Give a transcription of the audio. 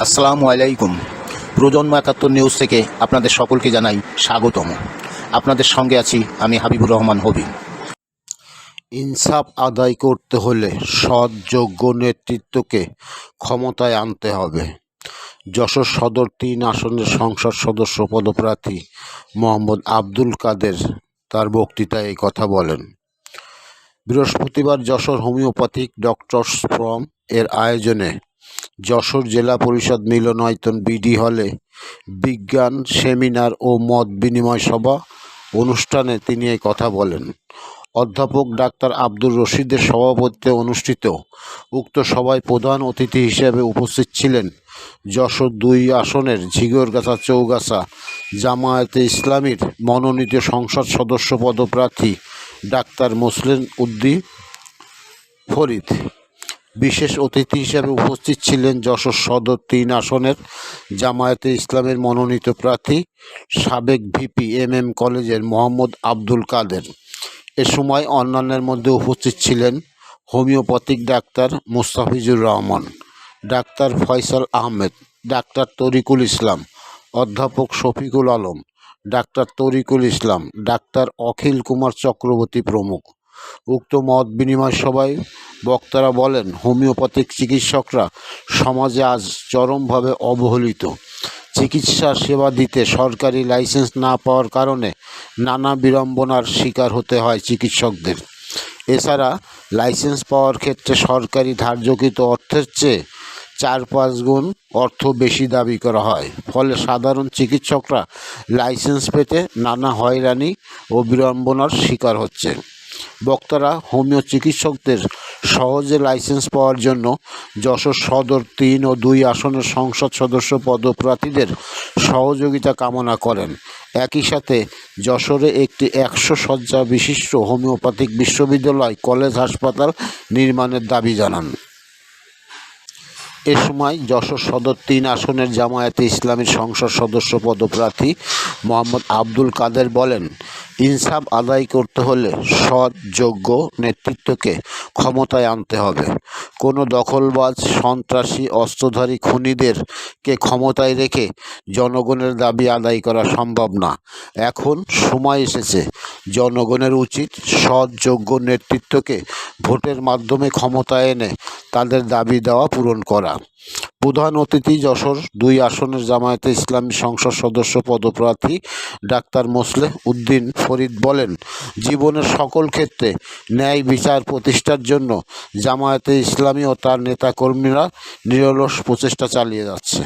আসসালামু আলাইকুম। প্রজন্ম ৭১ নিউজ থেকে আপনাদের সকলকে জানাই স্বাগতম। আপনাদের সঙ্গে আছি আমি হাবিবুর রহমান হবি। ইনসাফ আদায় করতে হলে সৎ যোগ্য নেতৃত্বকে ক্ষমতায় আনতে হবে। যশোর সদর ৩ আসনের সংসদ সদস্য পদপ্রার্থী মোহাম্মদ আব্দুল কাদের তার বক্তৃতায় এই কথা বলেন। বৃহস্পতিবার যশোর হোমিওপ্যাথিক ডক্টরস ফোরাম এর আয়োজনে যশোর জেলা পরিষদ মিলনায়তন বিডি হলে বিজ্ঞান সেমিনার ও মত বিনিময় সভা অনুষ্ঠানে তিনি এই কথা বলেন। অধ্যাপক ডাক্তার আব্দুর রশিদের সভাপতিত্বে অনুষ্ঠিত উক্ত সভায় প্রধান অতিথি হিসেবে উপস্থিত ছিলেন যশোর ২ আসনের ঝিগরগাছা চৌগাছা জামায়াতে ইসলামীর মনোনীত সংসদ সদস্য পদপ্রার্থী ডাক্তার মোসলেম উদ্দিন ফরিদ। বিশেষ অতিথি হিসেবে উপস্থিত ছিলেন যশোর সদর ৩ আসনের জামায়াতে ইসলামের মনোনীত প্রার্থী সাবেক ভিপি MM কলেজের মোহাম্মদ আব্দুল কাদের। এ সময় অন্যান্যের মধ্যে উপস্থিত ছিলেন হোমিওপ্যাথিক ডাক্তার মুস্তাফিজুর রহমান, ডাক্তার ফয়সাল আহমেদ, ডাক্তার তরিকুল ইসলাম, অধ্যাপক শফিকুল আলম, ডাক্তার তরিকুল ইসলাম, ডাক্তার অখিল কুমার চক্রবর্তী প্রমুখ। উক্ত মত বিনিময় সভায় বক্তারা বলেন, হোমিওপ্যাথিক চিকিৎসকরা সমাজে আজ চরমভাবে অবহেলিত। চিকিৎসা সেবা দিতে সরকারি লাইসেন্স না পাওয়ার কারণে নানা বিড়ম্বনার শিকার হতে হয় চিকিৎসকদের। এছাড়া লাইসেন্স পাওয়ার ক্ষেত্রে সরকারি ধার্যকৃত অর্থের চেয়ে ৪-৫ গুণ অর্থ বেশি দাবি করা হয়। ফলে সাধারণ চিকিৎসকরা লাইসেন্স পেতে নানা হয়রানি ও বিড়ম্বনার শিকার হচ্ছে। বক্তারা হোমিও চিকিৎসকদের সহজে লাইসেন্স পাওয়ার জন্য যশোর সদর ৩ ও ২ আসনের সংসদ সদস্য পদপ্রার্থীদের সহযোগিতা কামনা করেন। একই সাথে যশোরে একটি ১০০ শয্যা বিশিষ্ট হোমিওপ্যাথিক বিশ্ববিদ্যালয় কলেজ হাসপাতাল নির্মাণের দাবি জানান। এ সময় যশোর সদর ৩ আসনের জামায়াতে ইসলামীর সংসদ সদস্য পদপ্রার্থী মোহাম্মদ আব্দুল কাদের বলেন, ইনসাফ আদায় করতে হলে সৎ যোগ্য নেতৃত্বকে ক্ষমতায় আনতে হবে। কোনো দখলবাজ সন্ত্রাসী অস্ত্রধারী খুনিদেরকে ক্ষমতায় রেখে জনগণের দাবি আদায় করা সম্ভব না। এখন সময় এসেছে, জনগণের উচিত সৎ যোগ্য নেতৃত্বকে ভোটের মাধ্যমে ক্ষমতায় এনে তাদের দাবি দেওয়া পূরণ করা। প্রধান অতিথি যশোর ২ আসনের জামায়াতে ইসলামী সংসদ সদস্য পদপ্রার্থী ডাক্তার মোসলেম উদ্দিন ফরিদ বলেন, জীবনের সকল ক্ষেত্রে ন্যায় বিচার প্রতিষ্ঠার জন্য জামায়াতে ইসলামী ও তার নেতাকর্মীরা নিরলস প্রচেষ্টা চালিয়ে যাচ্ছে।